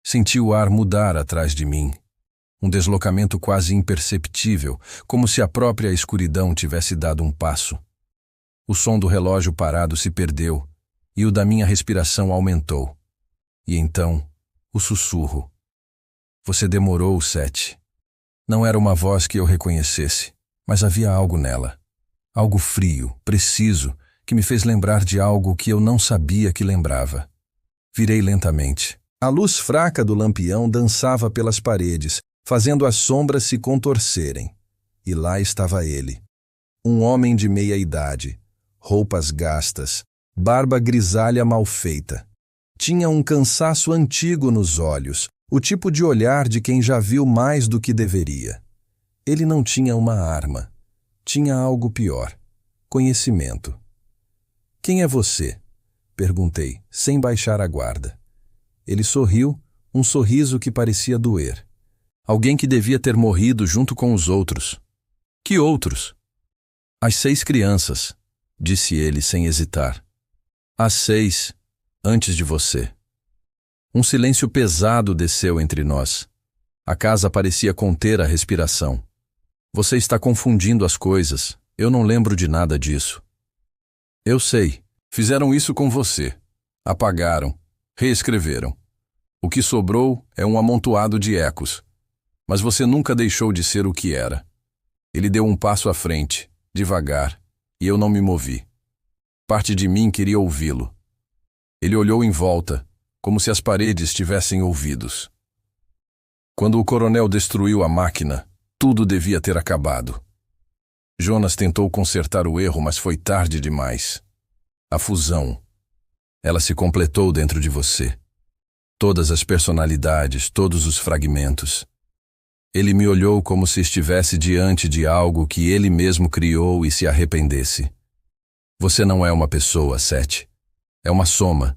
Senti o ar mudar atrás de mim. Um deslocamento quase imperceptível, como se a própria escuridão tivesse dado um passo. O som do relógio parado se perdeu e o da minha respiração aumentou. E então, o sussurro. Você demorou, Seth. Não era uma voz que eu reconhecesse, mas havia algo nela. Algo frio, preciso, que me fez lembrar de algo que eu não sabia que lembrava. Virei lentamente. A luz fraca do lampião dançava pelas paredes, fazendo as sombras se contorcerem. E lá estava ele. Um homem de meia idade, roupas gastas, barba grisalha mal feita. Tinha um cansaço antigo nos olhos, o tipo de olhar de quem já viu mais do que deveria. Ele não tinha uma arma. Tinha algo pior. Conhecimento. Quem é você? Perguntei, sem baixar a guarda. Ele sorriu, um sorriso que parecia doer. Alguém que devia ter morrido junto com os outros. Que outros? As 6 crianças, disse ele sem hesitar. As 6, antes de você. Um silêncio pesado desceu entre nós. A casa parecia conter a respiração. Você está confundindo as coisas. Eu não lembro de nada disso. Eu sei. Fizeram isso com você. Apagaram. Reescreveram. O que sobrou é um amontoado de ecos. Mas você nunca deixou de ser o que era. Ele deu um passo à frente, devagar, e eu não me movi. Parte de mim queria ouvi-lo. Ele olhou em volta, como se as paredes tivessem ouvidos. Quando o coronel destruiu a máquina, tudo devia ter acabado. Jonas tentou consertar o erro, mas foi tarde demais. A fusão. Ela se completou dentro de você. Todas as personalidades, todos os fragmentos. Ele me olhou como se estivesse diante de algo que ele mesmo criou e se arrependesse. Você não é uma pessoa, Seth. É uma soma.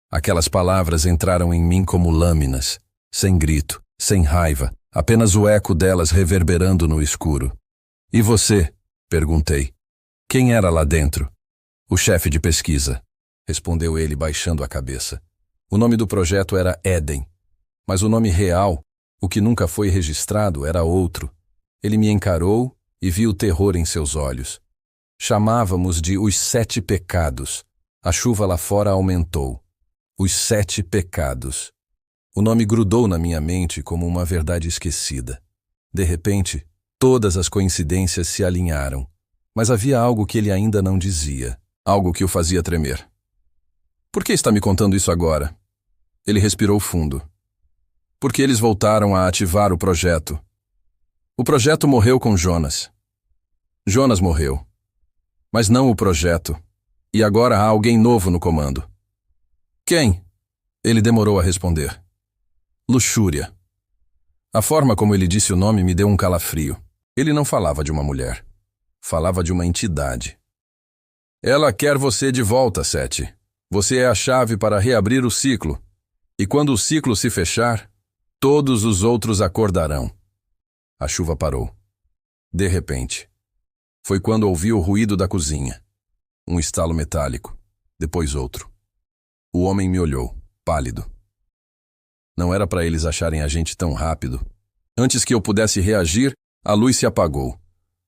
Aquelas palavras entraram em mim como lâminas, sem grito, sem raiva, apenas o eco delas reverberando no escuro. E você? Perguntei. Quem era lá dentro? O chefe de pesquisa, respondeu ele baixando a cabeça. O nome do projeto era Éden, mas o nome real, o que nunca foi registrado, era outro. Ele me encarou e vi o terror em seus olhos. Chamávamos de os 7 pecados. A chuva lá fora aumentou. Os 7 pecados. O nome grudou na minha mente como uma verdade esquecida. De repente, todas as coincidências se alinharam, mas havia algo que ele ainda não dizia, algo que o fazia tremer. Por que está me contando isso agora? Ele respirou fundo. Porque eles voltaram a ativar o projeto. O projeto morreu com Jonas. Jonas morreu. Mas não o projeto. E agora há alguém novo no comando. Quem? Ele demorou a responder. Luxúria. A forma como ele disse o nome me deu um calafrio. Ele não falava de uma mulher. Falava de uma entidade. Ela quer você de volta, Seth. Você é a chave para reabrir o ciclo. E quando o ciclo se fechar, todos os outros acordarão. A chuva parou. De repente. Foi quando ouvi o ruído da cozinha. Um estalo metálico. Depois outro. O homem me olhou, pálido. Não era para eles acharem a gente tão rápido. Antes que eu pudesse reagir, a luz se apagou.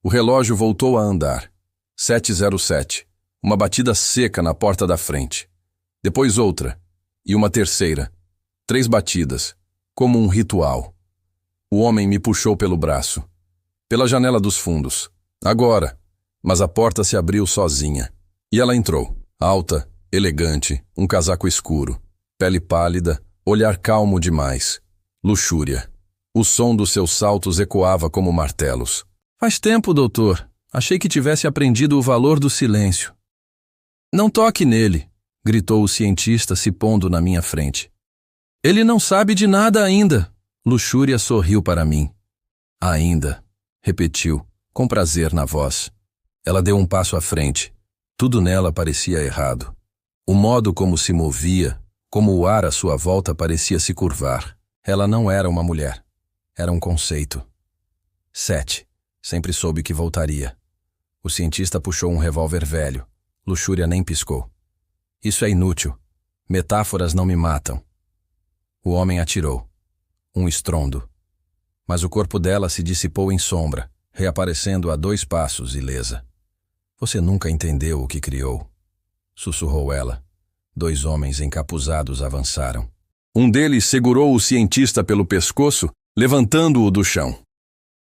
O relógio voltou a andar. 7:07. Uma batida seca na porta da frente. Depois outra. E uma terceira. 3 batidas. Como um ritual. O homem me puxou pelo braço. Pela janela dos fundos. Agora. Mas a porta se abriu sozinha. E ela entrou. Alta, elegante, um casaco escuro. Pele pálida, olhar calmo demais. Luxúria. O som dos seus saltos ecoava como martelos. Faz tempo, doutor. Achei que tivesse aprendido o valor do silêncio. Não toque nele, gritou o cientista se pondo na minha frente. Ele não sabe de nada ainda. Luxúria sorriu para mim. Ainda, repetiu, com prazer na voz. Ela deu um passo à frente. Tudo nela parecia errado. O modo como se movia, como o ar à sua volta parecia se curvar. Ela não era uma mulher. Era um conceito. 7. Sempre soube que voltaria. O cientista puxou um revólver velho. Luxúria nem piscou. Isso é inútil. Metáforas não me matam. O homem atirou. Um estrondo. Mas o corpo dela se dissipou em sombra, reaparecendo a 2 passos, ilesa. Você nunca entendeu o que criou, sussurrou ela. 2 homens encapuzados avançaram. Um deles segurou o cientista pelo pescoço, levantando-o do chão.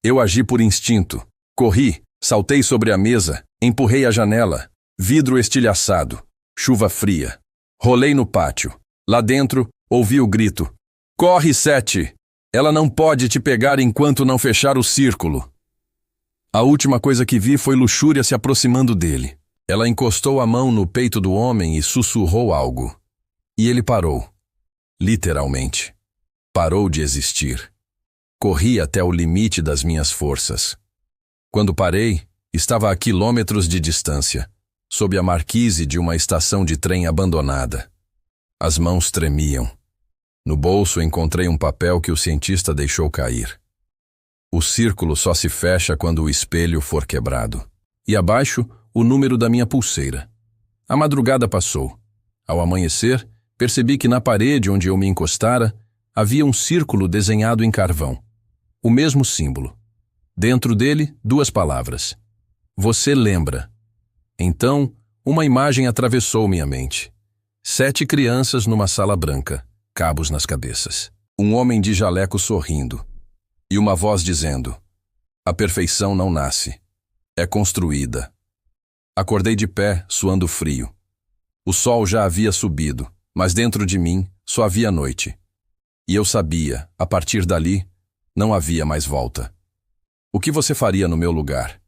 Eu agi por instinto. Corri, saltei sobre a mesa, empurrei a janela. Vidro estilhaçado. Chuva fria. Rolei no pátio. Lá dentro, ouvi o grito. Corre, Sete! Ela não pode te pegar enquanto não fechar o círculo. A última coisa que vi foi Luxúria se aproximando dele. Ela encostou a mão no peito do homem e sussurrou algo. E ele parou. Literalmente. Parou de existir. Corri até o limite das minhas forças. Quando parei, estava a quilômetros de distância, sob a marquise de uma estação de trem abandonada. As mãos tremiam. No bolso encontrei um papel que o cientista deixou cair. O círculo só se fecha quando o espelho for quebrado. E abaixo, o número da minha pulseira. A madrugada passou. Ao amanhecer, percebi que na parede onde eu me encostara, havia um círculo desenhado em carvão. O mesmo símbolo. Dentro dele, 2 palavras. Você lembra. Então, uma imagem atravessou minha mente. 7 crianças numa sala branca, cabos nas cabeças. Um homem de jaleco sorrindo. E uma voz dizendo: a perfeição não nasce. É construída. Acordei de pé, suando frio. O sol já havia subido, mas dentro de mim só havia noite. E eu sabia, a partir dali, não havia mais volta. O que você faria no meu lugar?